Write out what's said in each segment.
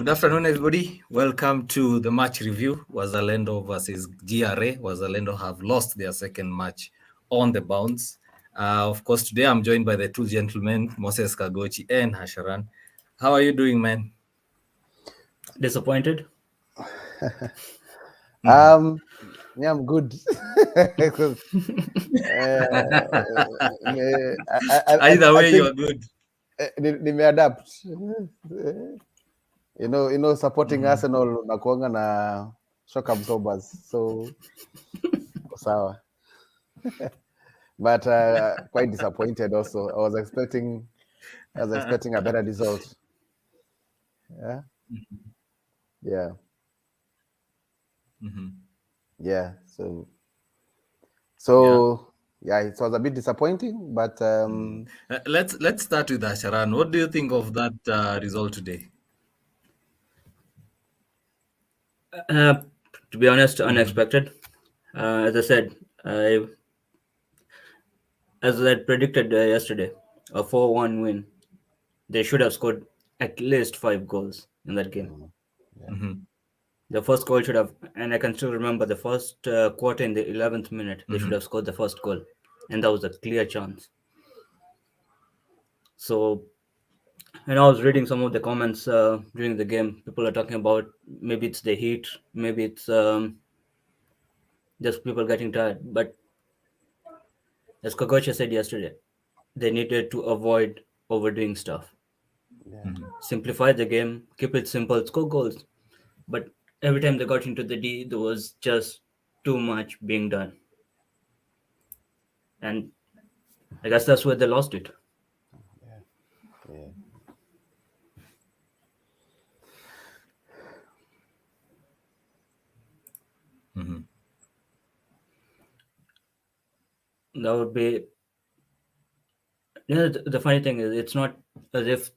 Good afternoon, everybody. Welcome to the match review. Wazalendo versus GRA. Wazalendo have lost their second match on the bounce. Of course, today I'm joined by the two gentlemen, Moses Kagochi and Hasharan. How are you doing, man? Disappointed? Yeah, I'm good. Either I way, think you're good. they may adapt. Supporting Arsenal nakuanga na shock absorbers, so sawa. But quite disappointed also. I was expecting a better result. Yeah. Yeah. Yeah. So yeah, it was a bit disappointing, but Let's start with Hasharan. What do you think of that result today? To be honest, unexpected. As I said, as I predicted yesterday, a 4-1 win. They should have scored at least 5 goals in that game. The first goal should have, and I can still remember the first quarter in the 11th minute, they should have scored the first goal. And that was a clear chance. So, and I was reading some of the comments during the game. People are talking about maybe it's the heat, maybe it's just people getting tired. But as Kogocha said yesterday, they needed to avoid overdoing stuff. Simplify the game, keep it simple, score goals. But every time they got into the D, there was just too much being done. And I guess that's where they lost it. yeah. That would be. The funny thing is, it's not as if.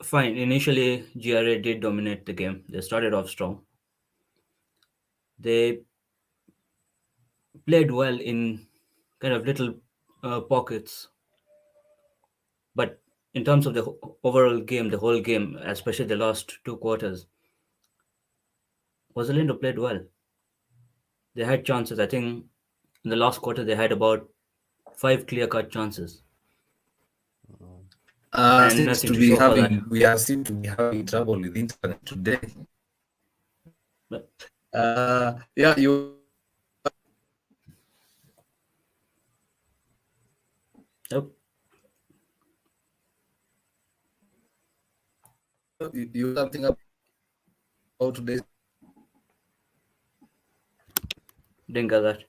Fine, initially, GRA did dominate the game. They started off strong. They played well in kind of little pockets. But in terms of the overall game, the whole game, especially the last 2 quarters, Wazalendo played well. They had chances. I think in the last quarter they had about 5 clear-cut chances, and Seems nothing to to be show for that. seem to be having trouble with internet today. But Yeah, you nope, you something about today's. didn't get that.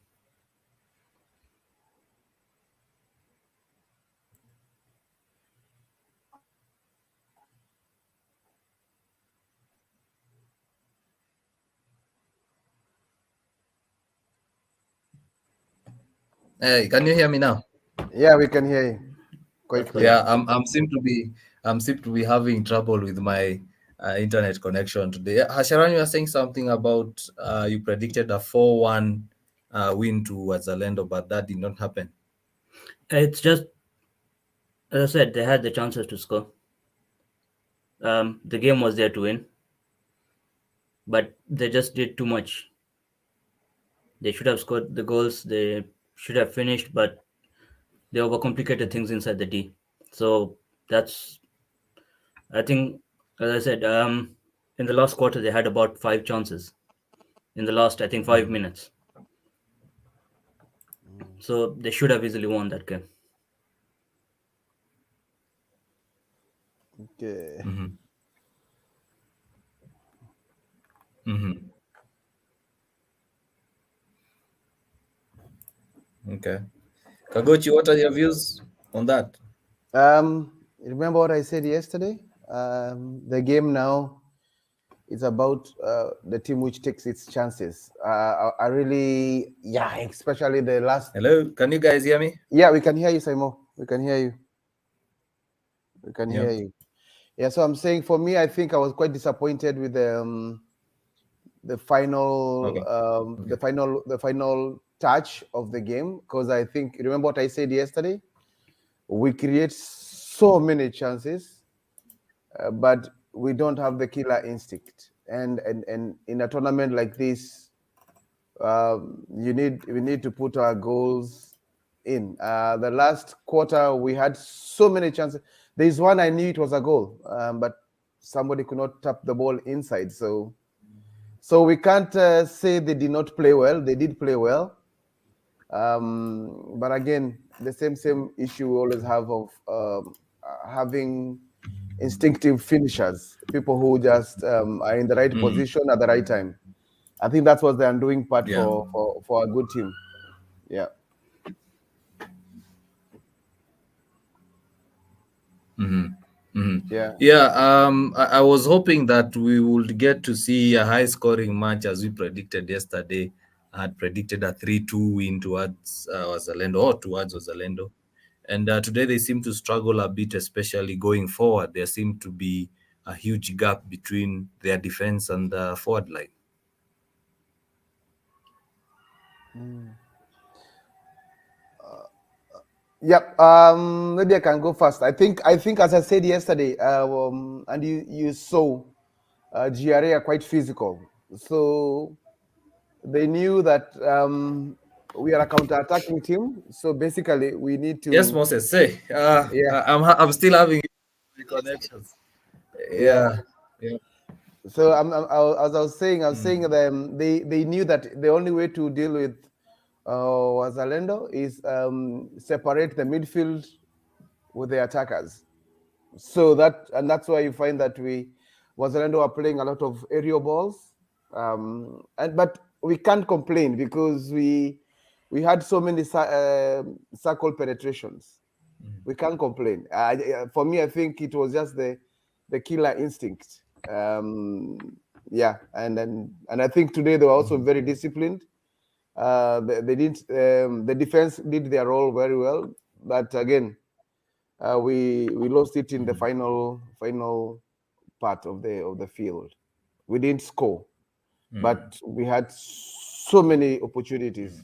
Hey, can you hear me now? Yeah, we can hear you quite That's clear. clear. Yeah, I'm seem to be having trouble with my internet connection today. Hasharan, you were saying something about you predicted a 4-1 win to Wazalendo, but that did not happen. It's just, as I said, they had the chances to score. The game was there to win, but they just did too much. They should have scored the goals. They should have finished, but they overcomplicated things inside the D. So that's, I think, as I said, in the last quarter they had about 5 chances. In the last, I think, 5 minutes. So they should have easily won that game. Okay. Okay. Kagochi, what are your views on that? Remember what I said yesterday? The game now is about the team which takes its chances. I really, yeah, especially the last. Hello, can you guys hear me? Yeah, we can hear you, Simon. We can hear you. We can Yeah. hear you. Yeah, so I'm saying for me, I think I was quite disappointed with the final, Okay. the final touch of the game, because I think, remember what I said yesterday? We create so many chances, but we don't have the killer instinct, and in a tournament like this, we need to put our goals in. The last quarter we had so many chances. There's one I knew it was a goal, but somebody could not tap the ball inside. So we can't say they did not play well. They did play well, but again, the same issue we always have of having instinctive finishers, people who just are in the right position at the right time. I think that's what the undoing part Yeah. for a good team. Yeah. Yeah. Yeah, I was hoping that we would get to see a high-scoring match as we predicted yesterday. I had predicted a 3-2 win towards Wazalendo or towards Wazalendo. And today they seem to struggle a bit, especially going forward. There seemed to be a huge gap between their defense and the forward line. Yep. Maybe I can go first. I think as I said yesterday, and you saw, GRA are quite physical, so they knew that we are a counter-attacking team. So basically, we need Yes, to. Moses, say. Yeah. I'm still having connections. Yeah. Yeah. So as I was saying them, they knew that the only way to deal with Wazalendo is separate the midfield with the attackers. So that's why you find that Wazalendo are playing a lot of aerial balls, but we can't complain because we had so many circle penetrations. We can't complain. For me, I think it was just the killer instinct. Yeah, and I think today they were also very disciplined. They did the defense did their role very well, but again, we lost it in the final part of the field. We didn't score, but we had so many opportunities.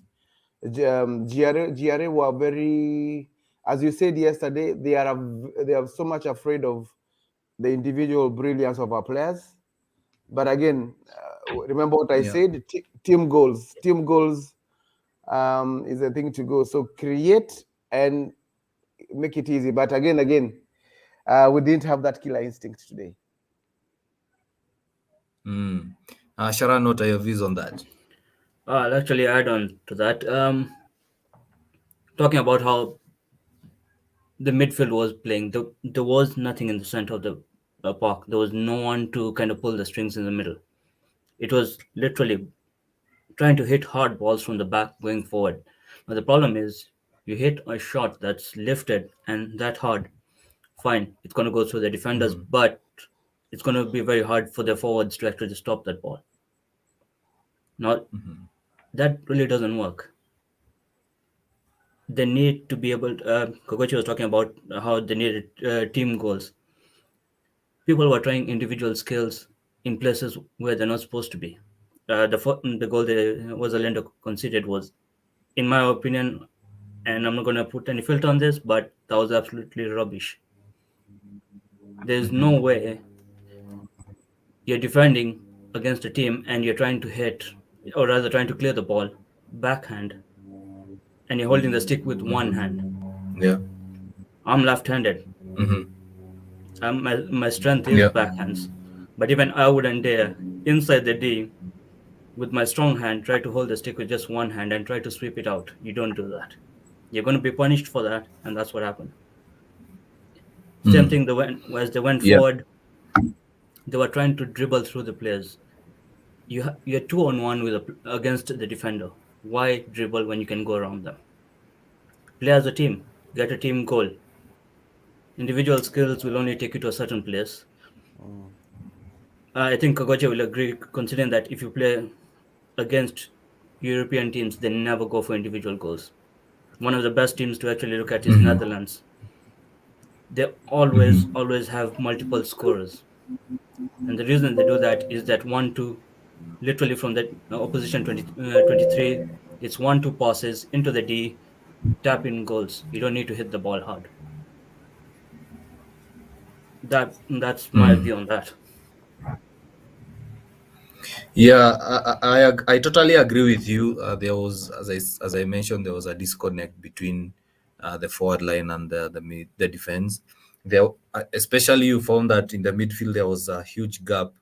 GRA were very, as you said yesterday, they are so much afraid of the individual brilliance of our players. But again, remember what I said: team goals. Team goals is a thing to go. So create and make it easy. But again, we didn't have that killer instinct today. Sharon, what are your views on that? I'll actually add on to that. Talking about how the midfield was playing, there was nothing in the center of the park. There was no one to kind of pull the strings in the middle. It was literally trying to hit hard balls from the back going forward. Now the problem is you hit a shot that's lifted and that hard, fine, it's going to go through the defenders, but it's going to be very hard for the forwards to actually stop that ball. Now that really doesn't work. They need to be able to, Kogochi was talking about how they needed team goals. People were trying individual skills in places where they're not supposed to be. The goal that Wazalendo conceded was, in my opinion, and I'm not going to put any filter on this, but that was absolutely rubbish. There's no way you're defending against a team and you're trying to hit, or rather trying to clear the ball backhand, and you're holding the stick with one hand. Yeah. I'm left-handed. My strength is backhands, but even I wouldn't dare inside the D with my strong hand try to hold the stick with just one hand and try to sweep it out. You don't do that. You're going to be punished for that, and that's what happened. Same thing. As they went forward, they were trying to dribble through the players. You're 2-on-1 against the defender. Why dribble when you can go around them? Play as a team. Get a team goal. Individual skills will only take you to a certain place. I think Kogoche will agree, considering that if you play against European teams, they never go for individual goals. One of the best teams to actually look at is Netherlands. They always have multiple scorers. And the reason they do that is that 1-2, literally from the opposition 23, it's 1-2 passes into the D, tap in goals. You don't need to hit the ball hard. That's my view on that. Yeah, I totally agree with you. There was, as I mentioned, there was a disconnect between the forward line and the defense. There, especially you found that in the midfield there was a huge gap.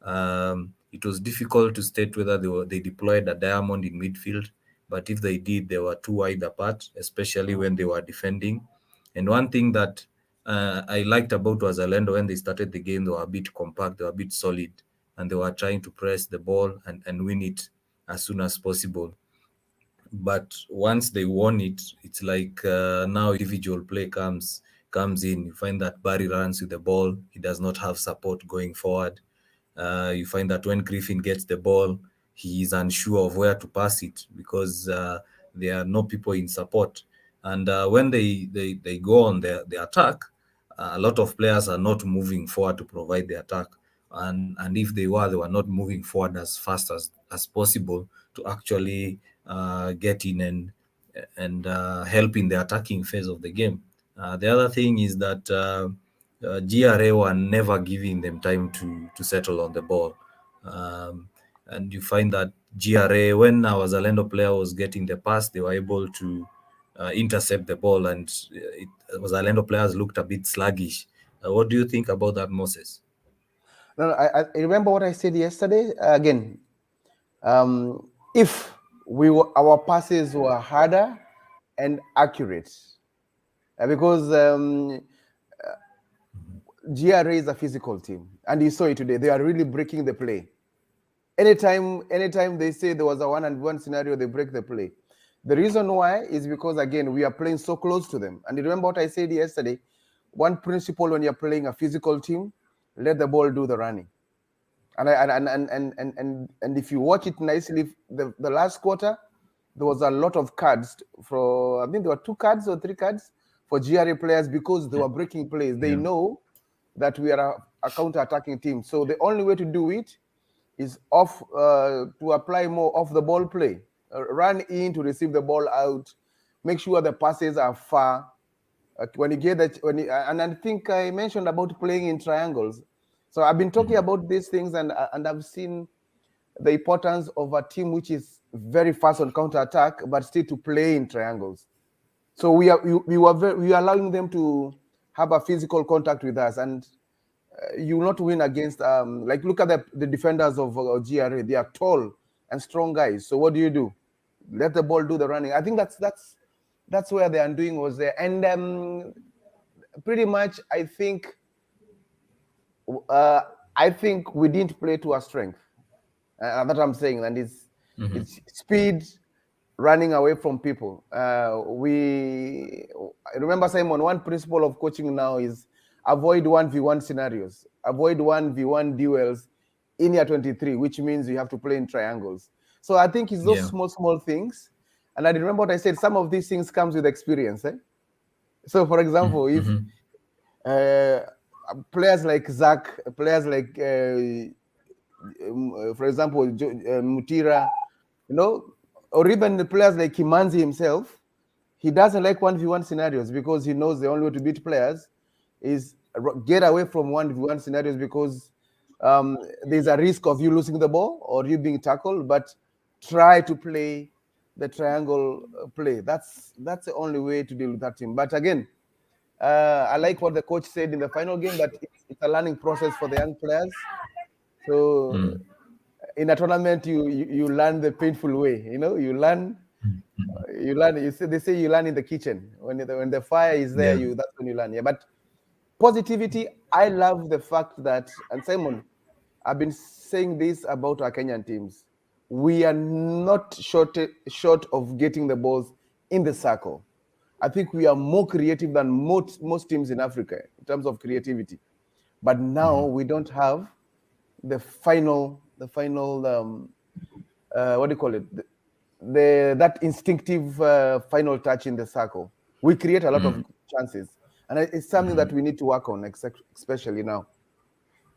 It was difficult to state whether they deployed a diamond in midfield, but if they did, they were too wide apart, especially when they were defending. And one thing that I liked about Wazalendo when they started the game, they were a bit compact, they were a bit solid, and they were trying to press the ball and win it as soon as possible. But once they won it, it's like now individual play comes in. You find that Barry runs with the ball; he does not have support going forward. You find that when Griffin gets the ball, he is unsure of where to pass it because there are no people in support. And when they go on the attack, a lot of players are not moving forward to provide the attack. And if they were not moving forward as fast as possible to actually get in and help in the attacking phase of the game. The other thing is that GRA were never giving them time to settle on the ball. And you find that GRA, when our Zalendo player was getting the pass, they were able to intercept the ball, and Zalendo players looked a bit sluggish. What do you think about that, Moses? No, I remember what I said yesterday. Again, if our passes were harder and accurate, because GRA is a physical team, and you saw it today. They are really breaking the play. Anytime they say there was a 1-on-1 scenario, they break the play. The reason why is because, again, we are playing so close to them. And you remember what I said yesterday? One principle when you're playing a physical team, let the ball do the running. And if you watch it nicely, the last quarter, there was a lot of cards for, I think there were 2 cards or 3 cards for GRA players because they were breaking plays. They know that we are a counter-attacking team. So the only way to do it is to apply more off the ball play. Run in to receive the ball out. Make sure the passes are far. When you get that, and I think I mentioned about playing in triangles. So I've been talking about these things, and I've seen the importance of a team which is very fast on counter attack, but still to play in triangles. So we are allowing them to have a physical contact with us, and you will not win against like look at the defenders of GRA. They are tall and strong guys. So what do? Let the ball do the running. I think that's where the undoing was there, and pretty much I think we didn't play to our strength. That's what I'm saying, and it's speed, running away from people. I remember, Simon, one principle of coaching now is avoid 1v1 scenarios, avoid 1v1 duels in year 23, which means you have to play in triangles. So I think it's those small things. And I remember what I said, some of these things comes with experience. So for example, if players like Zach, players like, for example, Mutira, or even the players like Kimanzi himself, he doesn't like 1v1 scenarios because he knows the only way to beat players is get away from 1v1 scenarios because there's a risk of you losing the ball or you being tackled, but try to play the triangle play. That's the only way to deal with that team. But again, I like what the coach said in the final game, that it's a learning process for the young players. So in a tournament, you learn the painful way. You learn. They say you learn in the kitchen. When the fire is there, that's when you learn. Yeah, but positivity. I love the fact that, and Simon, I've been saying this about our Kenyan teams. We are not short of getting the balls in the circle. I think we are more creative than most teams in Africa in terms of creativity. But now we don't have the final what do you call it? That instinctive final touch in the circle. We create a lot of chances, and it's something that we need to work on, especially now.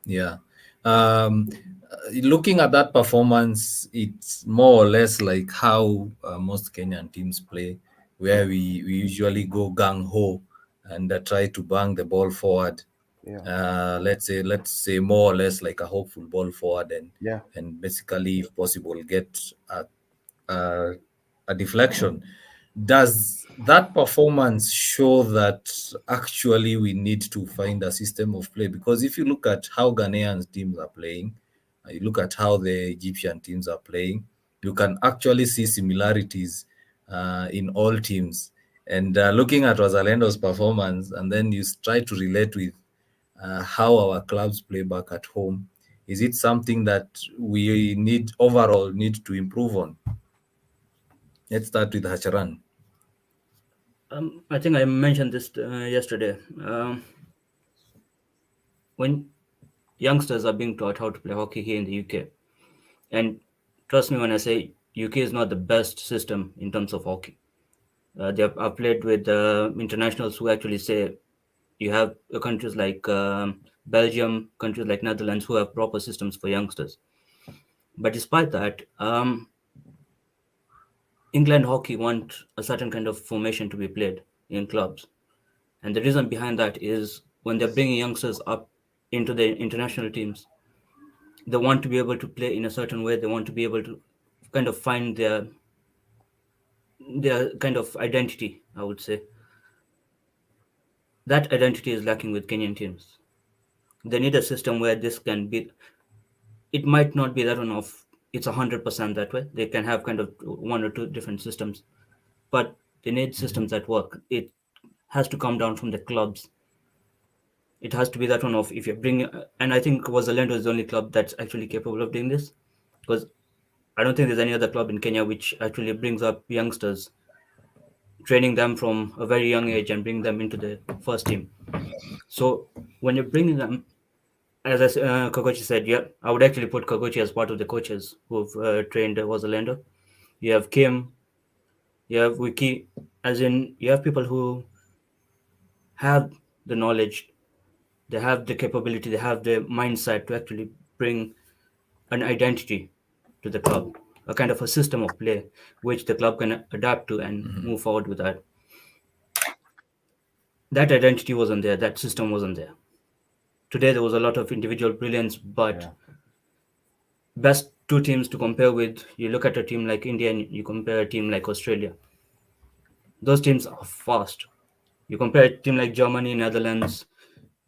Yeah. Looking at that performance, it's more or less like how most Kenyan teams play, where we usually go gung ho and try to bang the ball forward. let's say more or less like a hopeful ball forward, Yeah. and basically, if possible, get a, a deflection. Does that performance show that actually we need to find a system of play? Because if you look at how Ghanaian teams are playing, you look at how the Egyptian teams are playing, you can actually see similarities in all teams. And looking at Wazalendo's performance, and then you try to relate with how our clubs play back at home, is it something that we need to improve on? Let's start with Hacharan. I think I mentioned this yesterday. When youngsters are being taught how to play hockey here in the UK, and trust me when I say UK is not the best system in terms of hockey. I've played with internationals who actually say you have countries like Belgium, countries like Netherlands who have proper systems for youngsters. But despite that, England hockey want a certain kind of formation to be played in clubs. And the reason behind that is when they're bringing youngsters up into the international teams, they want to be able to play in a certain way. They want to be able to kind of find their kind of identity, I would say. That identity is lacking with Kenyan teams. They need a system where this can be, it might not be that one of, it's 100% that way. They can have kind of one or two different systems, but they need systems that work. It has to come down from the clubs. It has to be that one of, if you're bringing, and I think Wazalendo is the only club that's actually capable of doing this, because I don't think there's any other club in Kenya which actually brings up youngsters, training them from a very young age and bring them into the first team. So when you're bringing them, as Kokochi said, yeah, I would actually put Kokochi as part of the coaches who've trained Wazalendo. You have Kim, you have Wiki, as in you have people who have the knowledge, they have the capability, they have the mindset to actually bring an identity to the club, a kind of a system of play which the club can adapt to and move forward with that. That identity wasn't there, that system wasn't there. Today there was a lot of individual brilliance, but best two teams to compare with, you look at a team like India and you compare a team like Australia. Those teams are fast. You compare a team like Germany, Netherlands,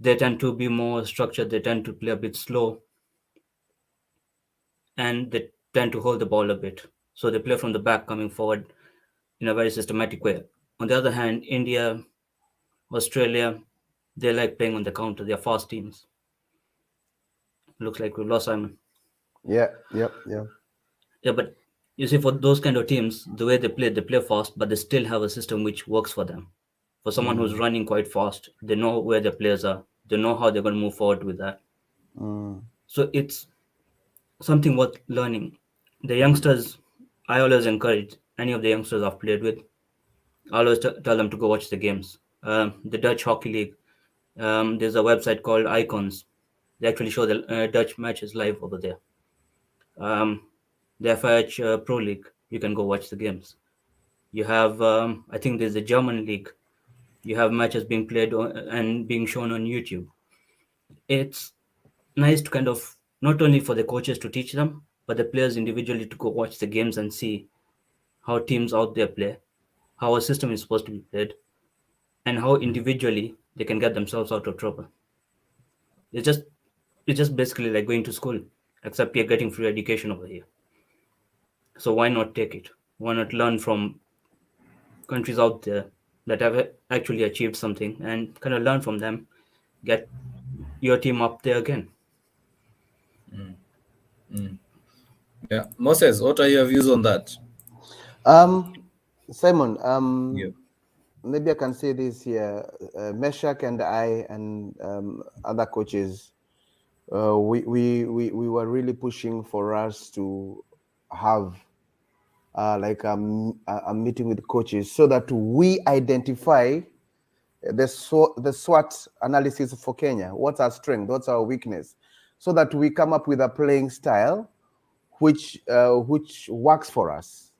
they tend to be more structured, they tend to play a bit slow, and they tend to hold the ball a bit. So they play from the back coming forward in a very systematic way. On the other hand, India, Australia, they like playing on the counter. They're fast teams. Looks like we've lost Simon. Yeah. Yep. Yeah. Yeah, but you see, for those kind of teams, the way they play fast, but they still have a system which works for them. For someone who's running quite fast, they know where their players are. They know how they're going to move forward with that. So it's something worth learning. The youngsters, I always encourage any of the youngsters I've played with, I always tell them to go watch the games. The Dutch Hockey League, there's a website called Icons. They actually show the Dutch matches live over there. Um, the FIH Pro League, you can go watch the games. You have, I think there's a German league. You have matches being played and being shown on YouTube. It's nice to kind of not only for the coaches to teach them, but the players individually to go watch the games and see how teams out there play, how a system is supposed to be played, and how individually they can get themselves out of trouble. It's just it's just basically like going to school, except you're getting free education over here. So why not take it? Why not learn from countries out there that have actually achieved something and kind of learn from them, get your team up there again? Yeah, Moses, what are your views on that? Simon, Yeah. maybe I can say this here. Meshach and I and other coaches, we were really pushing for us to have like a meeting with coaches so that we identify the SWOT analysis for Kenya. What's our strength? What's our weakness? So that we come up with a playing style which works for us.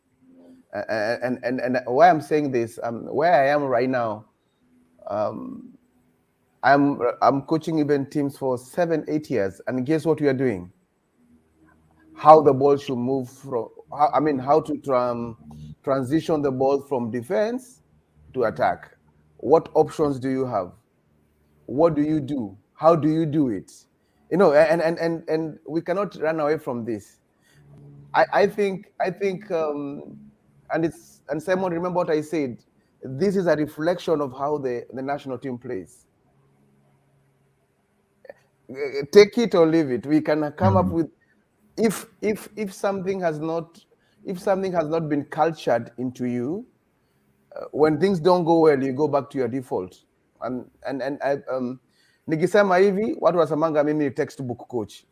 And why I'm saying this, where I am right now, I'm coaching even teams for 7, 8 years, and guess what we are doing? How the ball should move from. How to transition the ball from defense to attack. What options do you have? What do you do? How do you do it? And we cannot run away from this. I think and Simon, remember what I said. This is a reflection of how the national team plays. Take it or leave it. We can come up with, if something has not been cultured into you, when things don't go well, you go back to your default. And I nikisema hivi watu wasamanga mimi ni textbook coach,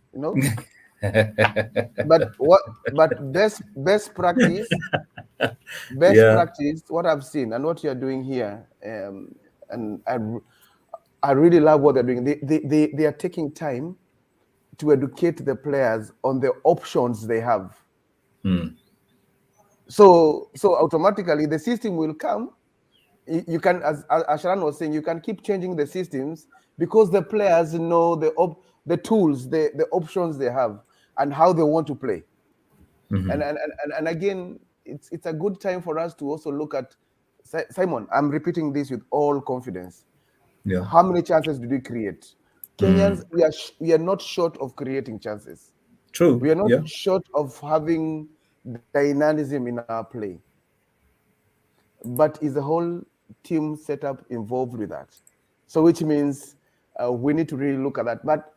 but best practice practice, what I've seen and what you're doing here, and I really love what they're doing. They are taking time to educate the players on the options they have. So automatically the system will come. You can, as Asharan was saying, you can keep changing the systems because the players know the tools, the options they have, and how they want to play. And again, it's a good time for us to also look at, Simon, I'm repeating this with all confidence. Yeah. How many chances did we create? Kenyans, we are not short of creating chances. True. We are not short of having dynamism in our play. But is the whole team setup involved with that? So which means we need to really look at that. But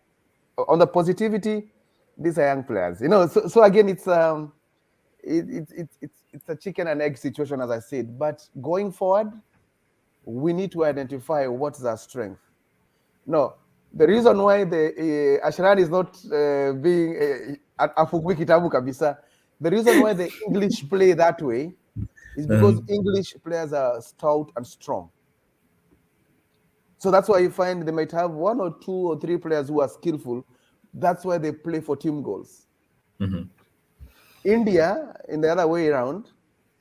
on the positivity, these are young players. So again, it's a chicken and egg situation, as I said. But going forward, we need to identify what's our strength. No, the reason why the Ashran is not being afukwi kitabu kabisa, the reason why the English play that way is because English players are stout and strong. So that's why you find they might have 1 or 2 or 3 players who are skillful. That's why they play for team goals. India, in the other way around,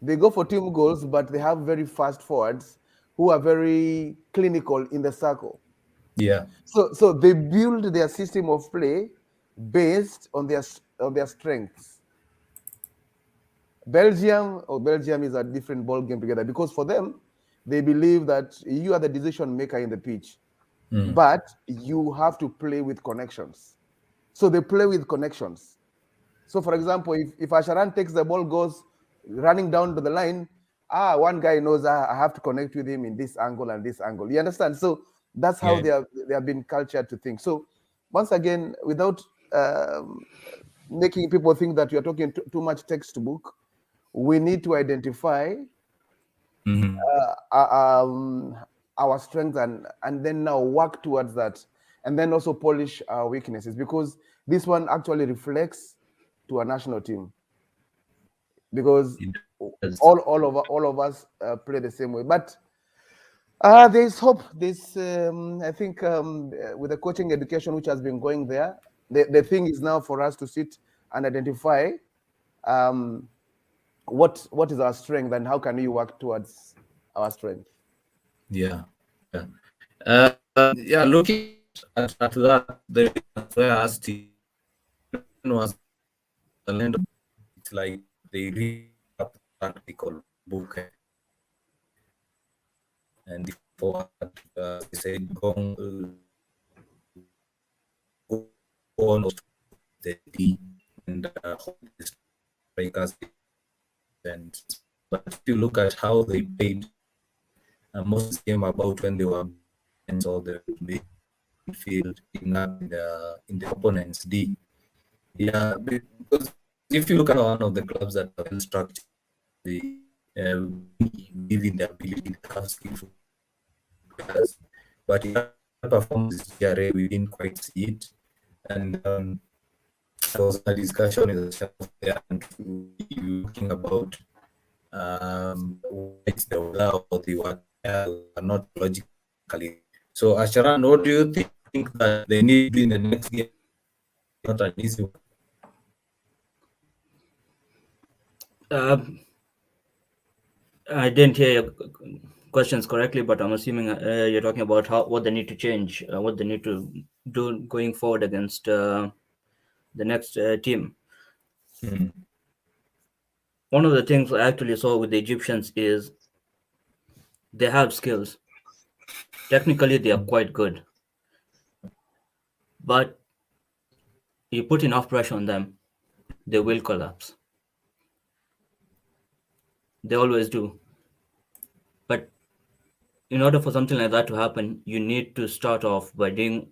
they go for team goals, but they have very fast forwards who are very clinical in the circle. Yeah. So they build their system of play based on their strengths. Belgium is a different ball game together, because for them, they believe that you are the decision maker in the pitch, but you have to play with connections. So they play with connections. So for example, if Asharan takes the ball, goes running down to the line, one guy knows I have to connect with him in this angle and this angle. You understand? So that's how they have been cultured to think. So once again, without making people think that you're talking too much textbook, we need to identify our strengths and then now work towards that, and then also polish our weaknesses, because this one actually reflects to a national team, because all of us play the same way. But there's hope. There's I think with the coaching education which has been going there, the thing is now for us to sit and identify what is our strength and how can we work towards our strength. Looking at that, the where I asked you was Wazalendo. It's like they read a practical book, and before they said go on the D and the strikers. And but if you look at how they played, most came about when they were in all the midfield in the opponent's D. Yeah, because if you look at one of the clubs that are well structured, they believe in the ability to have skillful players. But in that performance, GRA, we didn't quite see it. And there was a discussion in the chat there, and you talking about it's the weather or the water are not logically. So Asharan, what do you think that they need to do in the next game? Not an easy one. I didn't hear questions correctly, but I'm assuming you're talking about what they need to change, what they need to do going forward against the next team. Mm. One of the things I actually saw with the Egyptians is they have skills. Technically, they are quite good, but you put enough pressure on them, they will collapse. They always do. But in order for something like that to happen, you need to start off by doing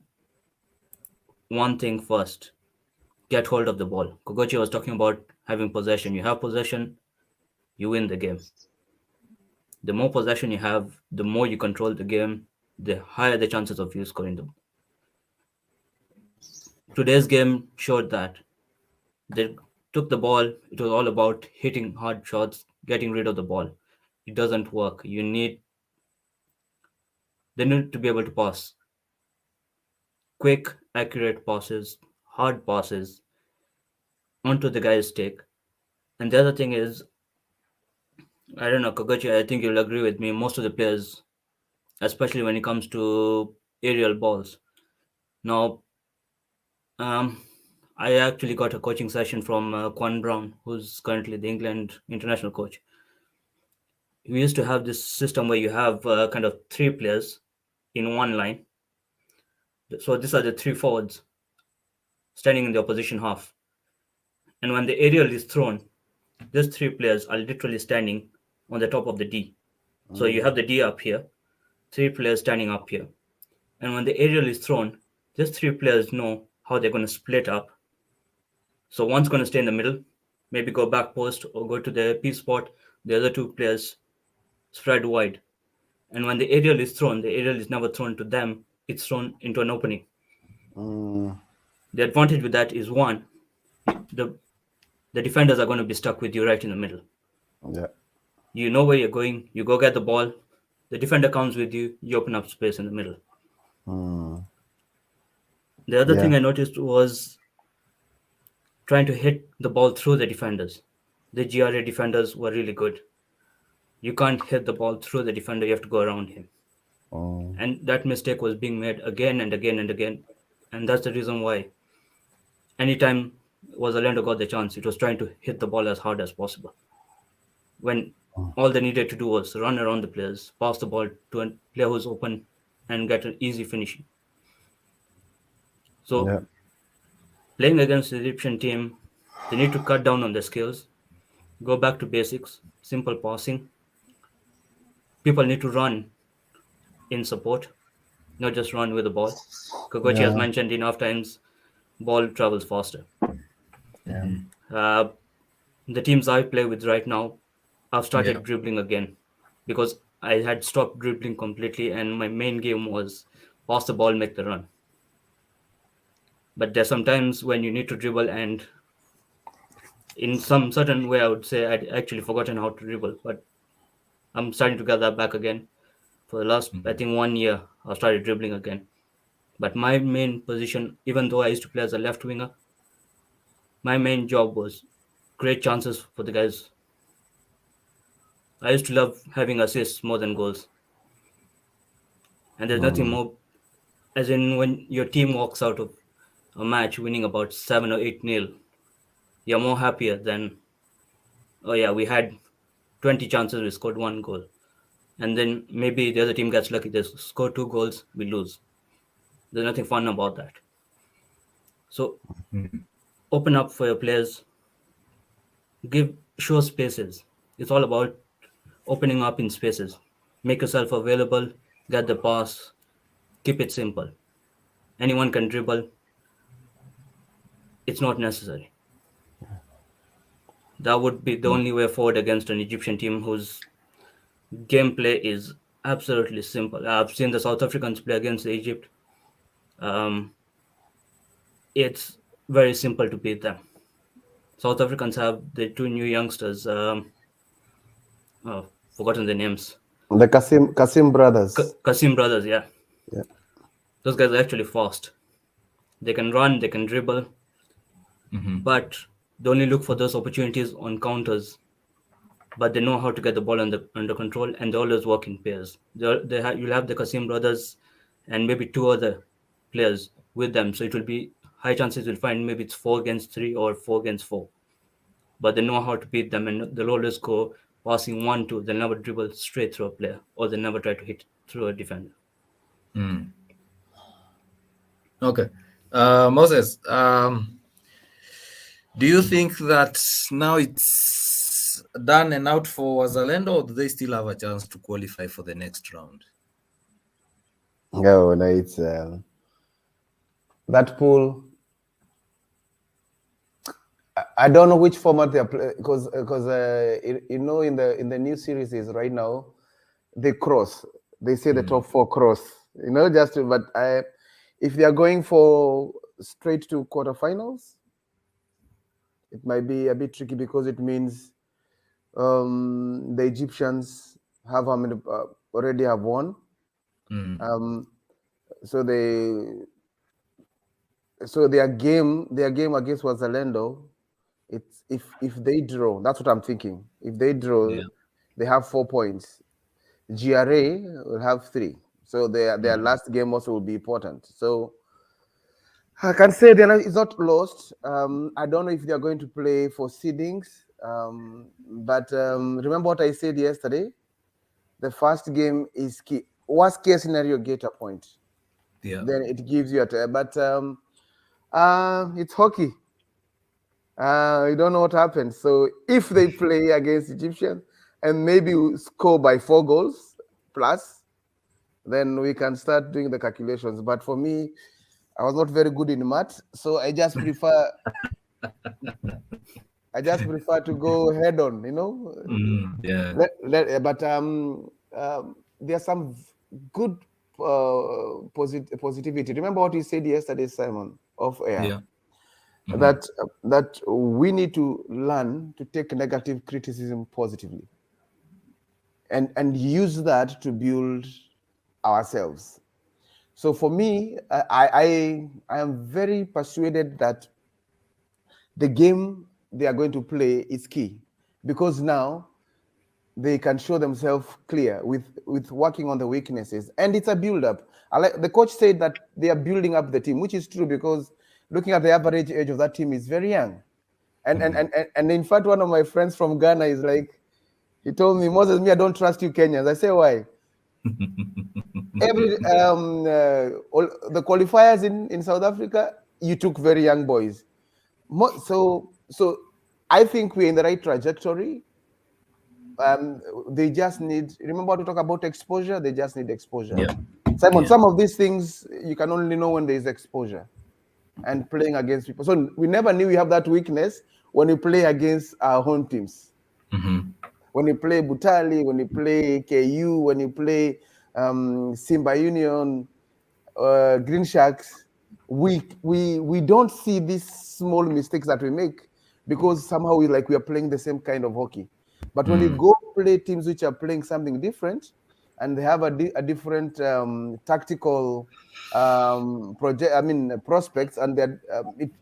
one thing first: get hold of the ball. Kogochi was talking about having possession. You have possession, you win the game. The more possession you have, the more you control the game, the higher the chances of you scoring them. Today's game showed that they took the ball, it was all about hitting hard shots, getting rid of the ball. It doesn't work. They need to be able to pass quick, accurate passes, hard passes onto the guy's stick. And the other thing is, I don't know, Kogochi, I think you'll agree with me. Most of the players, especially when it comes to aerial balls. Now, um, I actually got a coaching session from Quan Brown, who's currently the England international coach. We used to have this system where you have kind of three players in one line. So these are the three forwards standing in the opposition half. And when the aerial is thrown, these three players are literally standing on the top of the D. So you have the D up here, three players standing up here. And when the aerial is thrown, these three players know how they're going to split up. So one's going to stay in the middle, maybe go back post or go to the P spot. The other two players spread wide. And when the aerial is thrown, the aerial is never thrown to them, it's thrown into an opening. Mm. The advantage with that is one, the defenders are going to be stuck with you right in the middle. Yeah. You know where you're going, you go get the ball, the defender comes with you, you open up space in the middle. Mm. The other Yeah. thing I noticed was trying to hit the ball through the defenders. The GRA defenders were really good. You can't hit the ball through the defender, you have to go around him. Mm. And that mistake was being made again and again and again. And that's the reason why anytime Wazalendo got the chance, it was trying to hit the ball as hard as possible. When all they needed to do was run around the players, pass the ball to a player who's open, and get an easy finishing. So, Yeah. playing against the Egyptian team, they need to cut down on their skills, go back to basics, simple passing. People need to run in support, not just run with the ball. Kogochi has Yeah. mentioned enough times, ball travels faster. Yeah. Uh, the teams I play with right now, I've Yeah. started dribbling again because I had stopped dribbling completely, and my main game was pass the ball, make the run. But there's sometimes when you need to dribble, and in some certain way, I would say I'd actually forgotten how to dribble, but I'm starting to get that back again. For the last, I Mhm. think, 1 year, I started dribbling again. But my main position, even though I used to play as a left winger, my main job was create chances for the guys. I used to love having assists more than goals. And there's nothing Mm. more, as in when your team walks out of a match winning about 7 or 8 nil, you're more happier than, oh yeah, we had 20 chances, we scored one goal. And then maybe the other team gets lucky, they score two goals, we lose. There's nothing fun about that. So Mhm. open up for your players, show spaces. It's all about opening up in spaces. Make yourself available, get the pass, keep it simple. Anyone can dribble, it's not necessary. That would be the only way forward against an Egyptian team whose gameplay is absolutely simple. I've seen the South Africans play against Egypt. Um, it's very simple to beat them. South Africans have the two new youngsters. Oh, forgotten the names. The Kasim brothers. Kasim brothers, yeah. Yeah. Those guys are actually fast. They can run, they can dribble, Mhm. but they only look for those opportunities on counters but they know how to get the ball under control, and they always work in pairs. You'll have the Kasim brothers and maybe two other players with them, so it will be high chances you'll find maybe it's 4 against 3 or 4 against 4. But they know how to beat them, and they'll always go passing 1-2. They'll never dribble straight through a player, or they'll never try to hit through a defender. Okay. Moses, do you think that now it's done and out for Wazalendo, or do they still have a chance to qualify for the next round? No, it's that pool. I don't know which format they are playing because in the new series is right now they cross. They say the top 4 cross. If they are going for straight to quarterfinals, it might be a bit tricky because it means the Egyptians have already have won. So their game against Wazalendo, it's if they draw, that's what I'm thinking. If they draw, they have 4 points. GRA will have 3. So their last game also will be important. So I can say it's not lost. I don't know if they are going to play for seedings. But remember what I said yesterday? The first game is key. Worst case scenario, get a point. Yeah. Then it gives you but it's hockey. You don't know what happens. So if they play against Egyptians and maybe score by 4 goals plus, then we can start doing the calculations. But for me, I was not very good in math, so I just prefer to go head on, Yeah. But there's some good positivity. Remember what you said yesterday, Simon, off air. Yeah. That we need to learn to take negative criticism positively and use that to build ourselves. So for me, I am very persuaded that the game they are going to play is key, because now they can show themselves clear with working on the weaknesses, and it's a build-up. The coach said that they are building up the team, which is true, because looking at the average age of that team is very young. And in fact, one of my friends from Ghana is like, he told me, Moses, I don't trust you Kenyans. I say, why? All the qualifiers in South Africa, you took very young boys. So I think we're in the right trajectory. They just need, remember to talk about exposure. They just need exposure. Yeah. Simon, some of these things you can only know when there is exposure and playing against people. So we never knew we have that weakness when we play against our home teams. When you play Butali, when you play KU, when you play Simba Union, Green Sharks, we don't see these small mistakes that we make, because somehow we are playing the same kind of hockey. But when you go play teams which are playing something different, and they have a different tactical prospects, and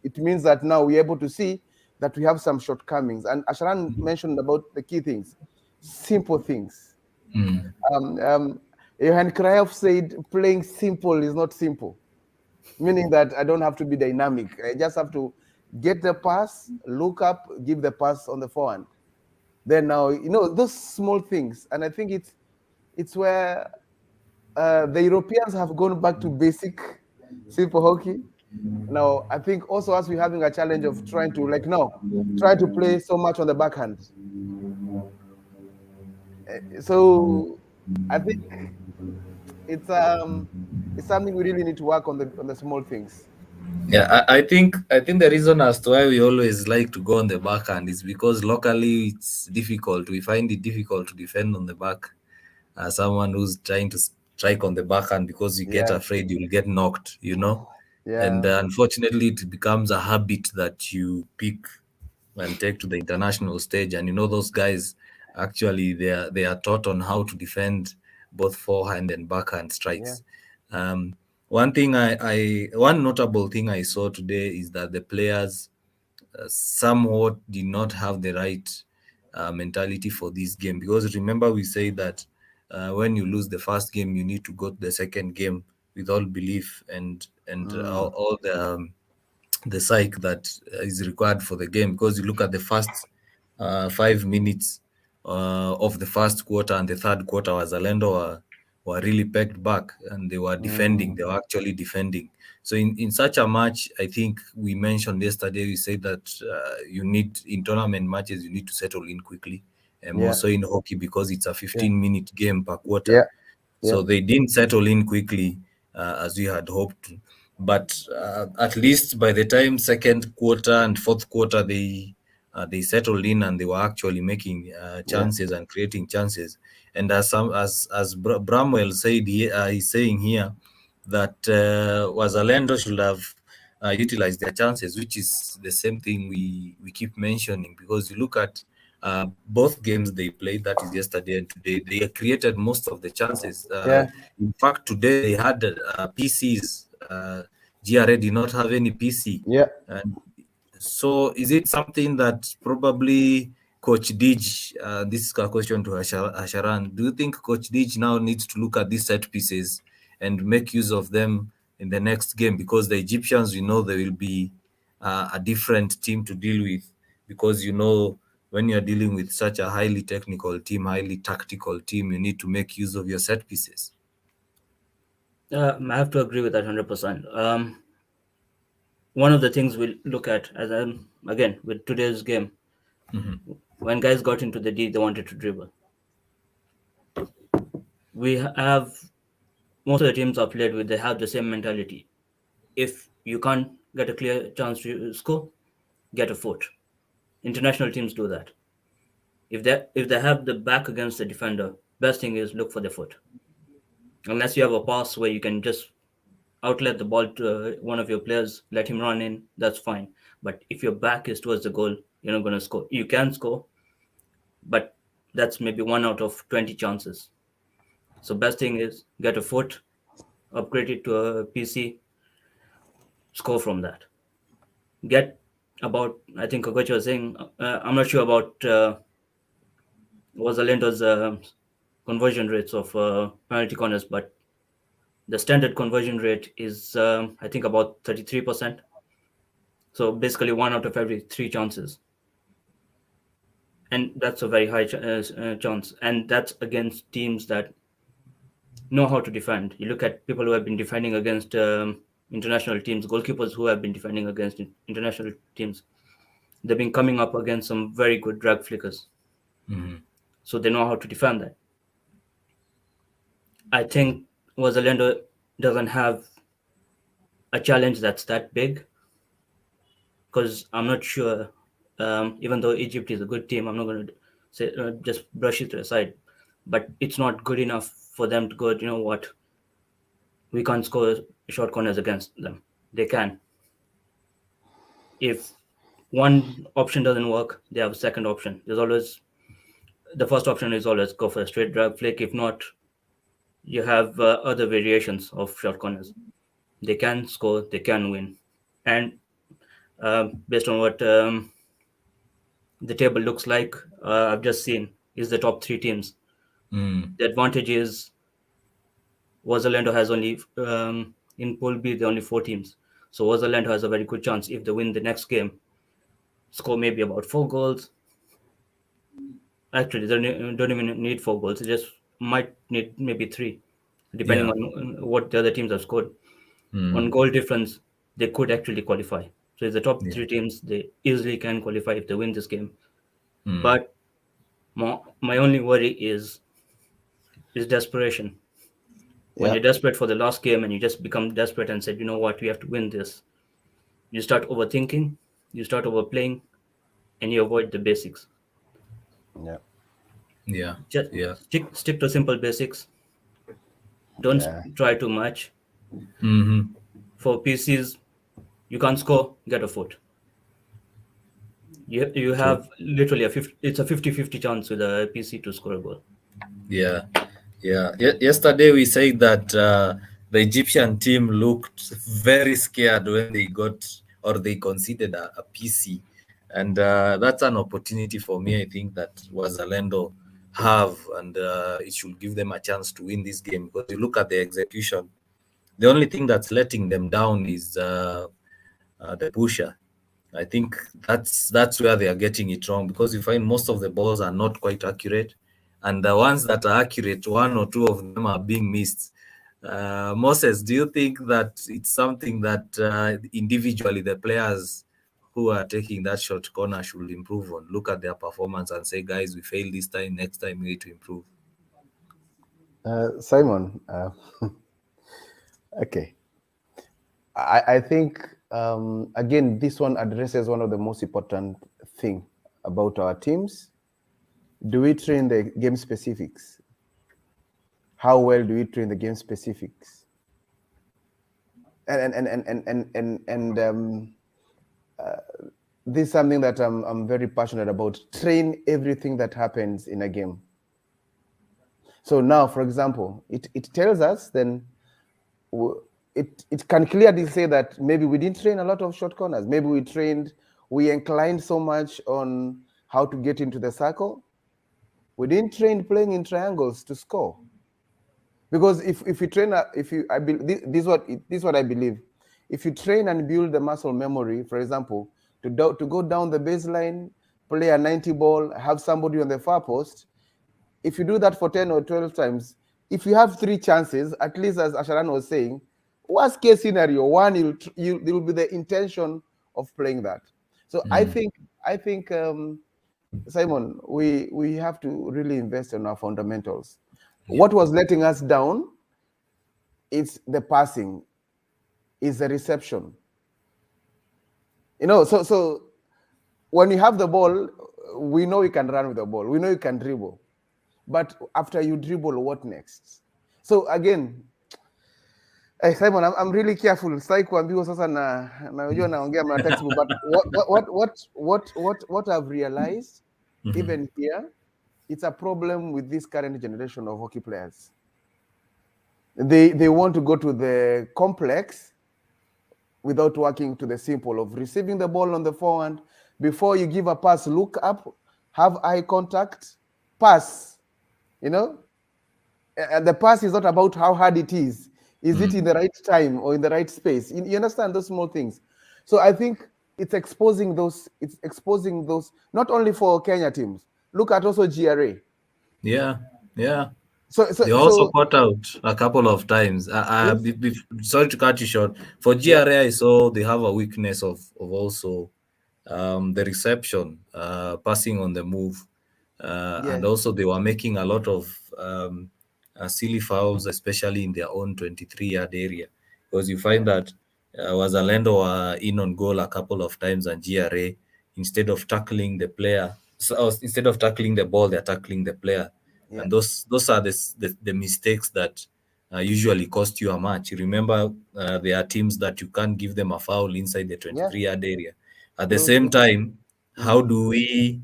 it means that now we're able to see that we have some shortcomings. And Asharan mentioned about the key things, simple things. Johan Cruyff said playing simple is not simple, meaning that I don't have to be dynamic. I just have to get the pass, look up, give the pass on the forehand. Then now, those small things. And I think it's where the Europeans have gone back to basic, simple hockey. Now, I think also us, we're having a challenge of trying to play so much on the backhand. So I think it's something we really need to work on the small things. Yeah, I think the reason as to why we always like to go on the backhand is because locally it's difficult. We find it difficult to defend on the back. Someone who's trying to strike on the backhand, because you get afraid you'll get knocked, Yeah. And unfortunately, it becomes a habit that you pick and take to the international stage. And those guys actually they are taught on how to defend both forehand and backhand strikes. One notable thing I saw today is that the players somewhat did not have the right mentality for this game, because remember we say that when you lose the first game, you need to go to the second game with all belief and all the psyche that is required for the game. Because you look at the first 5 minutes of the first quarter and the third quarter, Wazalendo were really pegged back and they were defending. They were actually defending. So in such a match, I think we mentioned yesterday, we said that you need, in tournament matches, you need to settle in quickly. And Yeah. also in hockey, because it's a Yeah. 15-minute game per quarter. Yeah. So Yeah. they didn't settle in quickly as we had hoped. But at least by the time second quarter and fourth quarter, they settled in and they were actually making Yeah. chances and creating chances. And as Bramwell said, he's saying here that Wazalendo should have utilized their chances, which is the same thing we keep mentioning. Because you look at both games they played, that is yesterday and today, they created most of the chances. Yeah. In fact, today they had PCs. GRA did not have any PC. Yeah. And so is it something that probably Coach Dij, this is a question to Asharan, do you think Coach Dij now needs to look at these set pieces and make use of them in the next game? Because the Egyptians, they will be a different team to deal with, because when you're dealing with such a highly technical team, highly tactical team, you need to make use of your set pieces. I have to agree with that 100%. One of the things we look at, as again with today's game, when guys got into the D, they wanted to dribble. We have most of the teams I've played with, they have the same mentality. If you can't get a clear chance to score, get a foot. International teams do that. If they have the back against the defender, best thing is look for the foot. Unless you have a pass where you can just outlet the ball to one of your players, let him run in, that's fine. But if your back is towards the goal, you're not going to score. You can score, but that's maybe 1 out of 20 chances. So best thing is get a foot, upgrade it to a PC, score from that. Get about, I think Kokochi was saying, I'm not sure about Wazalendo's conversion rates of penalty corners, but the standard conversion rate is, I think, about 33%. So basically 1 out of every 3 chances. And that's a very high chance. And that's against teams that know how to defend. You look at people who have been defending against international teams, goalkeepers who have been defending against international teams. They've been coming up against some very good drag flickers. So they know how to defend that. I think Wazalendo doesn't have a challenge that's that big, because I'm not sure, even though Egypt is a good team, I'm not going to say just brush it aside, but it's not good enough for them to go, you know what, we can't score short corners against them. They can. If one option doesn't work, they have a second option. The first option is always go for a straight drag flick. If not, you have other variations of short corners. They can score, they can win. And based on what the table looks like, I've just seen is the top 3 teams. The advantage is Wazalendo has only, in Pool B, the only 4 teams. So Wazalendo has a very good chance if they win the next game, score maybe about 4 goals. Actually, they don't even need 4 goals. They just might need maybe 3, depending on what the other teams have scored. On goal difference, they could actually qualify. So it's the top 3 teams, they easily can qualify if they win this game. But my only worry is desperation. When you're desperate for the last game and you just become desperate and said, you know what, we have to win this, you start overthinking, you start overplaying, and you avoid the basics. Just stick to simple basics. Don't try too much. For PCs, you can't score, get a foot. You have literally it's a 50-50 chance with a PC to score a goal. Yesterday we said that the Egyptian team looked very scared when they got, or they conceded a PC. And that's an opportunity for me, I think, that Wazalendo have, and it should give them a chance to win this game, because you look at the execution, the only thing that's letting them down is the pusher. I think that's where they are getting it wrong, because you find most of the balls are not quite accurate, and the ones that are accurate, one or two of them are being missed. Moses, do you think that it's something that individually the players who are taking that short corner should improve on? Look at their performance and say, guys, we failed this time, next time we need to improve. Simon, okay. I think, again, this one addresses one of the most important thing about our teams. Do we train the game specifics? How well do we train the game specifics? This is something that I'm very passionate about. Train everything that happens in a game. So now, for example, it tells us then, it can clearly say that maybe we didn't train a lot of short corners. Maybe we inclined so much on how to get into the circle. We didn't train playing in triangles to score. Because if you train, this is what I believe. If you train and build the muscle memory, for example, to go down the baseline, play a 90 ball, have somebody on the far post, if you do that for 10 or 12 times, if you have 3 chances, at least as Asharan was saying, worst case scenario, one, there will be the intention of playing that. So I think Simon, we have to really invest in our fundamentals. Yeah. What was letting us down is the passing, is the reception. So when you have the ball, we know you can run with the ball. We know you can dribble. But after you dribble, what next? So again, Simon, I'm really careful. But what I've realized, even here, it's a problem with this current generation of hockey players. They want to go to the complex without working to the simple of receiving the ball on the forehand. Before you give a pass, look up, have eye contact, pass. And the pass is not about how hard it is. Is it in the right time or in the right space? You understand those small things. So I think it's exposing those, not only for Kenya teams. Look at also GRA. Yeah. So they also caught out a couple of times. Sorry to cut you short. For GRA, I saw they have a weakness of also the reception, passing on the move. And also they were making a lot of silly fouls, especially in their own 23-yard area. Because you find that Wazalendo were in on goal a couple of times, and GRA, instead of tackling the player, instead of tackling the ball, they're tackling the player. Yeah. And those are the mistakes that usually cost you a match. Remember, there are teams that you can't give them a foul inside the 23-yard area. At the same time, how do we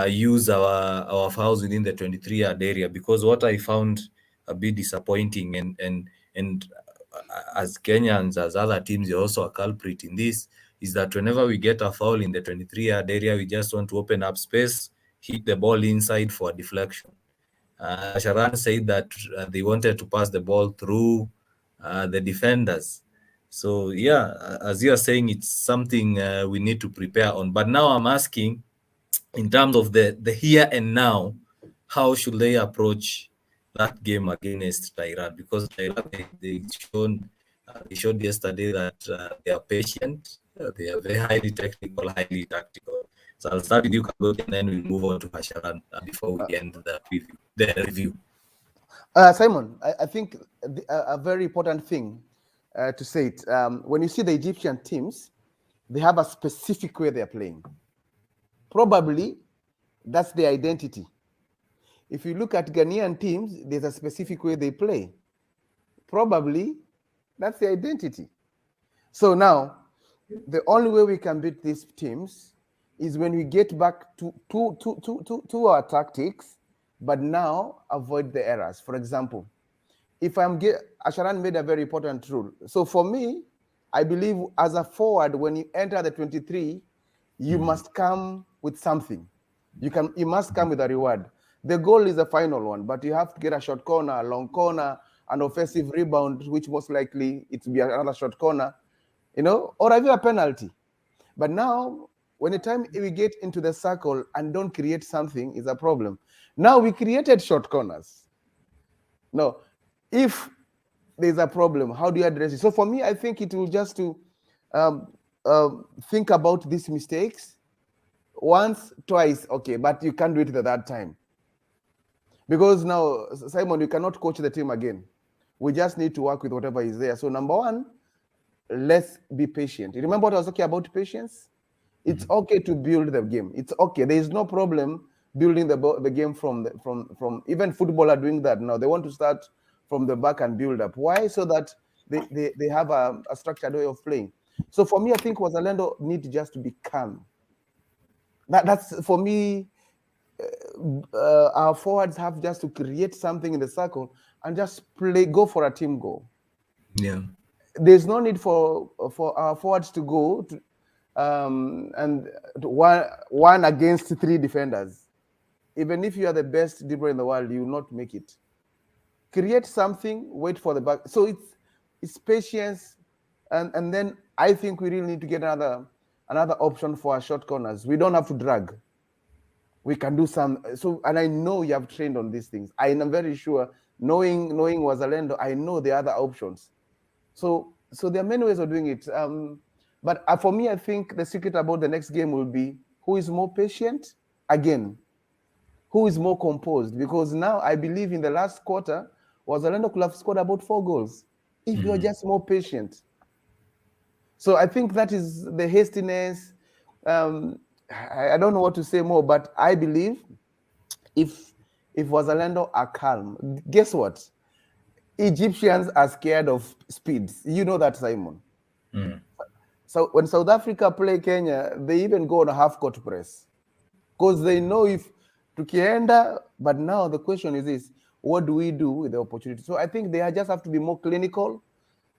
use our fouls within the 23-yard area? Because what I found a bit disappointing, and as Kenyans, as other teams, you're also a culprit in this, is that whenever we get a foul in the 23-yard area, we just want to open up space, hit the ball inside for a deflection. Sharan said that they wanted to pass the ball through the defenders. So yeah, as you are saying, it's something we need to prepare on. But now I'm asking, in terms of the here and now, how should they approach that game against Thailand? Because Thailand, they showed yesterday that they are patient, they are very highly technical, highly tactical. So I'll start with you, Kabut, and then we'll move on to Hasharan before we end the review. Simon, I think a very important thing to say it. When you see the Egyptian teams, they have a specific way they're playing. Probably that's the identity. If you look at Ghanaian teams, there's a specific way they play. Probably that's the identity. So now, the only way we can beat these teams is when we get back to our tactics, but now avoid the errors. For example, Asharan made a very important rule. So for me, I believe as a forward, when you enter the 23, you must come with something. You must come with a reward. The goal is the final one, but you have to get a short corner, a long corner, an offensive rebound, which most likely it will be another short corner, or even a penalty. But now, when the time we get into the circle and don't create something, is a problem. Now we created short corners. No, if there's a problem, how do you address it? So for me, I think it will just to think about these mistakes once, twice, okay, but you can't do it at that time. Because now, Simon, you cannot coach the team again. We just need to work with whatever is there. So number one, let's be patient. You remember what I was talking about patience? It's okay to build the game. It's okay. There is no problem building the game from even football are doing that now. They want to start from the back and build up. Why? So that they have a structured way of playing. So for me, I think Wazalendo need just to be calm. That's for me. Our forwards have just to create something in the circle and just go for a team goal. Yeah. There's no need for our forwards to go to, and one against three defenders. Even if you are the best dribbler in the world, you will not make it. Create something, wait for the back. So it's patience, and then I think we really need to get another option for our short corners. We don't have to drag. We can do some. So, and I know you have trained on these things. I am very sure, knowing Wazalendo, I know the other options. So there are many ways of doing it. But for me, I think the secret about the next game will be who is more patient, again, who is more composed. Because now I believe in the last quarter, Wazalendo could have scored about 4 goals if you're just more patient. So I think that is the hastiness. I don't know what to say more, but I believe if Wazalendo are calm, guess what? Egyptians are scared of speed. You know that, Simon. So when South Africa play Kenya, they even go on a half-court press because they know if tukienda. But now the question is this: what do we do with the opportunity? So I think they just have to be more clinical,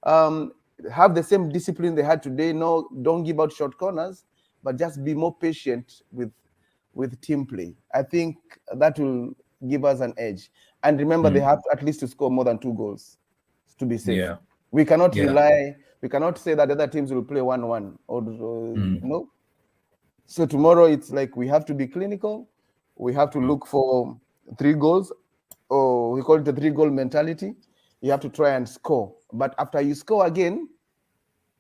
have the same discipline they had today. No, don't give out short corners, but just be more patient with team play. I think that will give us an edge. And remember, they have at least to score more than 2 goals to be safe. Yeah. We cannot rely. We cannot say that other teams will play 1-1 or no. So tomorrow it's like we have to be clinical. We have to look for 3 goals, or we call it the 3-goal mentality. You have to try and score. But after you score again,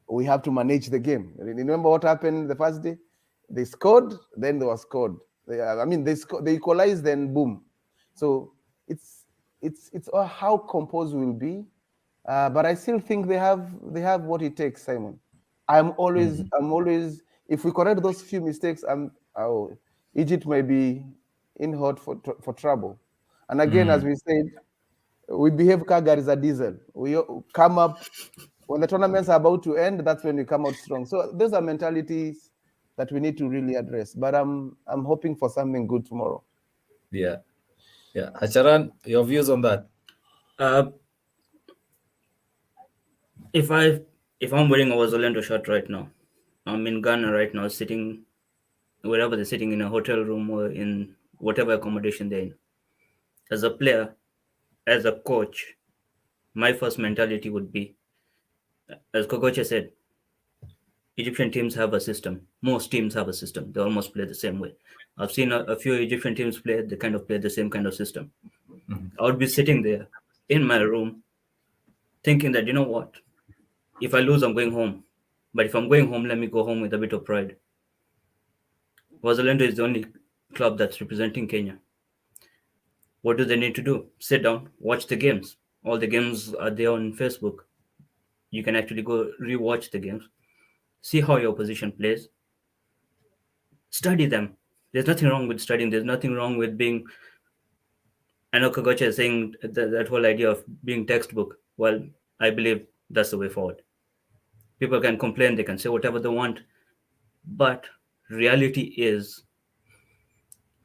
we have to manage the game. Remember what happened the first day? They scored, then they were scored. They equalized, then boom. So it's how composed we'll be. But I still think they have what it takes, Simon. I'm always if we correct those few mistakes, Egypt may be in hot for trouble. And again, as we said, we behave Kagar as a diesel. We come up when the tournaments are about to end. That's when we come out strong. So those are mentalities that we need to really address. But I'm hoping for something good tomorrow. Yeah. Hacharan, your views on that? If I'm wearing a Wazalendo shirt right now, I'm in Ghana right now, sitting wherever they're sitting, in a hotel room or in whatever accommodation they're in. As a player, as a coach, my first mentality would be, as Kokoche said, Egyptian teams have a system. Most teams have a system. They almost play the same way. I've seen a few Egyptian teams play. They kind of play the same kind of system. I would be sitting there in my room thinking that, you know what? If I lose, I'm going home. But if I'm going home, let me go home with a bit of pride. Wazalendo is the only club that's representing Kenya. What do they need to do? Sit down, watch the games. All the games are there on Facebook. You can actually go rewatch the games, see how your opposition plays, study them. There's nothing wrong with studying. There's nothing wrong with being. I know Kogocha is saying that whole idea of being textbook. Well, I believe that's the way forward. People can complain, they can say whatever they want, but reality is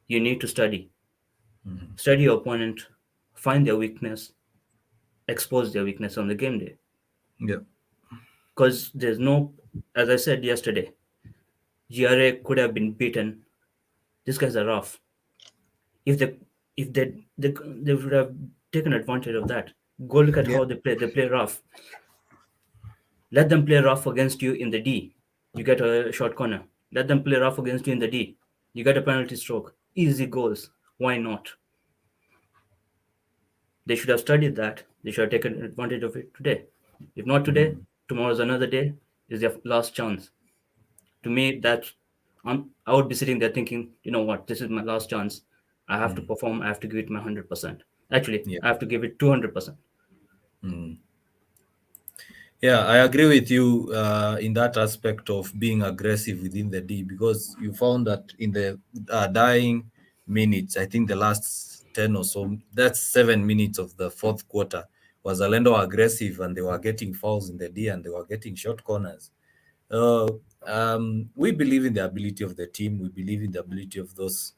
you need to study. Study your opponent, find their weakness, expose their weakness on the game day. Yeah. Because there's no, as I said yesterday, GRA could have been beaten. These guys are rough. If they would have taken advantage of that. Go look at Yeah. how they play. They play rough. Let them play rough against you in the D. You get a short corner. Let them play rough against you in the D. You get a penalty stroke. Easy goals. Why not? They should have studied that. They should have taken advantage of it today. If not today, tomorrow's another day. Is their last chance. To me, I would be sitting there thinking, you know what, this is my last chance. I have to perform. I have to give it my 100%. Actually, Yeah. I have to give it 200%. Yeah, I agree with you in that aspect of being aggressive within the D, because you found that in the dying minutes, I think the last 10 or so, that's 7 minutes of the fourth quarter, was Wazalendo aggressive and they were getting fouls in the D and they were getting short corners. Uh, we believe in the ability of the team. We believe in the ability of those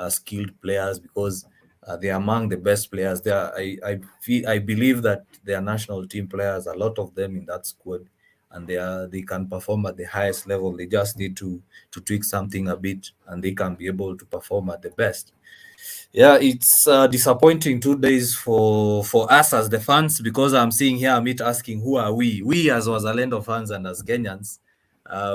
skilled players, because they are among the best players. They are, I believe that they are national team players. A lot of them in that squad, and they can perform at the highest level. They just need to tweak something a bit, and they can be able to perform at the best. Yeah, it's disappointing 2 days for us as the fans, because I'm seeing here Amit asking who are we? We as Wazalendo fans and as Kenyans,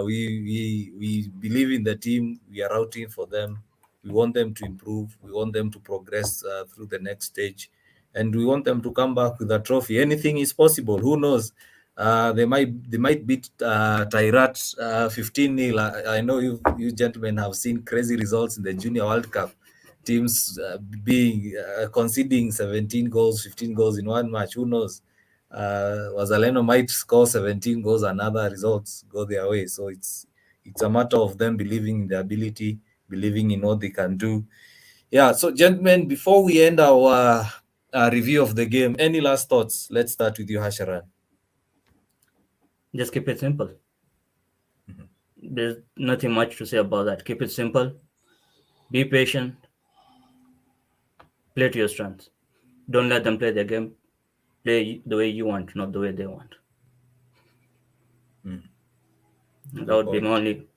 we believe in the team. We are rooting for them. We want them to improve. We want them to progress through the next stage, and we want them to come back with a trophy. Anything is possible. Who knows? They might beat Tairat 15-0. I know you gentlemen have seen crazy results in the Junior World Cup, teams being conceding 17 goals, 15 goals in one match. Who knows? Wazalendo might score 17 goals and other results go their way. So it's a matter of them believing in their ability, believing in what they can do. Yeah. So, gentlemen, before we end our review of the game, any last thoughts? Let's start with you, Hasharan. Just keep it simple. There's nothing much to say about that. Keep it simple. Be patient. Play to your strengths. Don't let them play their game. Play the way you want, not the way they want. That Good would be my point. only.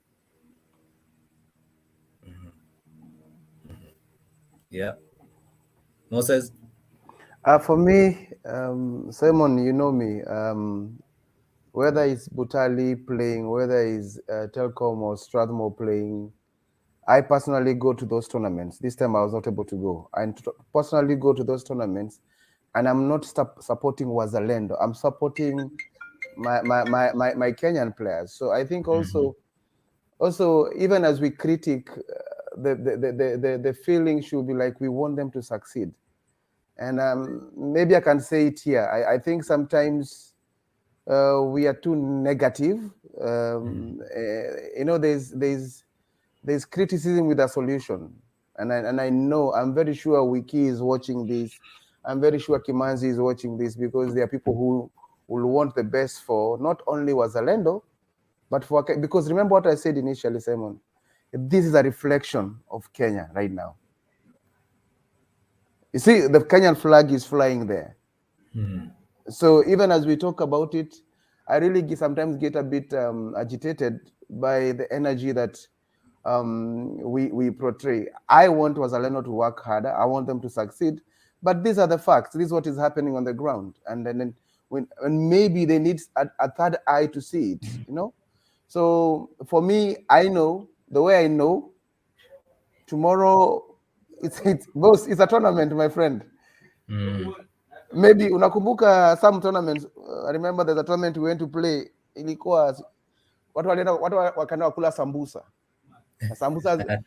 Yeah. Moses? For me, Simon, you know me. Whether it's Butali playing, whether it's Telcom or Strathmore playing, I personally go to those tournaments. This time I was not able to go. I personally go to those tournaments, and I'm not supporting Wazalendo. I'm supporting my Kenyan players. So I think also even as we critic, the feeling should be like we want them to succeed. And maybe I can say it here. I think sometimes we are too negative. There's criticism with a solution, and I know, I'm very sure Wiki is watching this. I'm very sure Kimanzi is watching this, because there are people who will want the best for not only Wazalendo, but for, because remember what I said initially, Simon. This is a reflection of Kenya right now. You see, the Kenyan flag is flying there. So even as we talk about it, I really sometimes get a bit agitated by the energy that we portray. I want Wazalendo to work harder. I want them to succeed. But these are the facts. This is what is happening on the ground. And then and maybe they need a third eye to see it, you know? So for me, I know, the way I know, tomorrow, it's a tournament, my friend. Maybe unakumbuka some tournaments. I remember there's a tournament we went to play. Ilikuwa watu wakaenda wakula sambusa. Na sambusa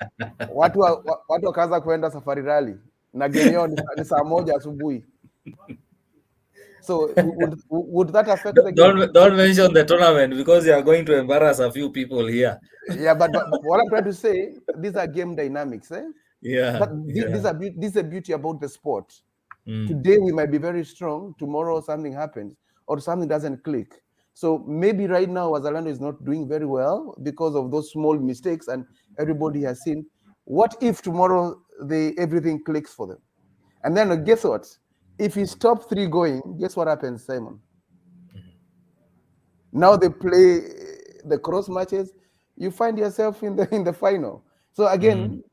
watu wakaanza kuenda safari rally na game yao ni saa 1 asubuhi. So would that affect the game? Don't mention the tournament, because you are going to embarrass a few people here. Yeah, but what I'm trying to say, these are game dynamics, eh? Yeah. But this is a beauty about the sport. Today we might be very strong. Tomorrow something happens or something doesn't click. So maybe right now Wazalendo is not doing very well because of those small mistakes, and everybody has seen. What if tomorrow everything clicks for them? And then guess what? If you stop 3 going, guess what happens, Simon? Now they play the cross matches. you find yourself in the final. So again,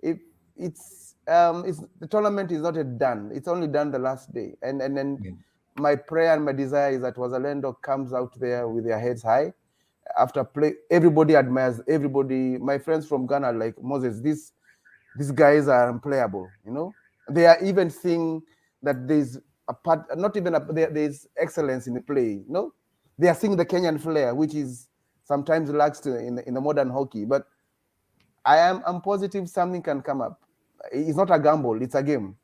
if it's the tournament is not yet done. It's only done the last day, and then my prayer and my desire is that Wazalendo comes out there with their heads high. After play, everybody admires everybody. My friends from Ghana are like, Moses, these guys are unplayable. They are even seeing that there's a part, not even there's excellence in the play. They are seeing the Kenyan flair, which is sometimes lacks in the modern hockey. But I'm positive something can come up. It's not a gamble; it's a game.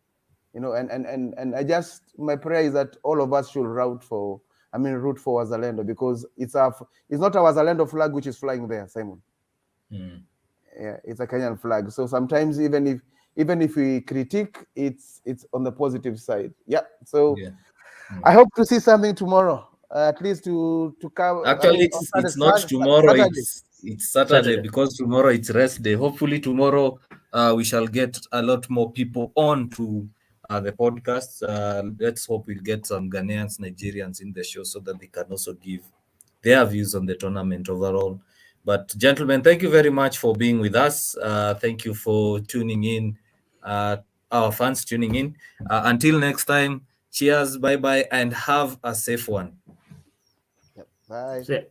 And I just, my prayer is that all of us should root for Wazalendo, because it's not a Wazalendo flag which is flying there, Simon. Yeah, it's a Kenyan flag. So sometimes even if we critique, it's on the positive side. Yeah. So I hope to see something tomorrow, at least to come. Actually, it's not tomorrow. Saturday. It's Saturday, because tomorrow it's rest day. Hopefully tomorrow we shall get a lot more people on to the podcast. Let's hope we'll get some Ghanaians, Nigerians in the show so that they can also give their views on the tournament overall. But gentlemen, thank you very much for being with us. Thank you for tuning in, our fans tuning in. Until next time, cheers, bye-bye, and have a safe one. Bye. See ya.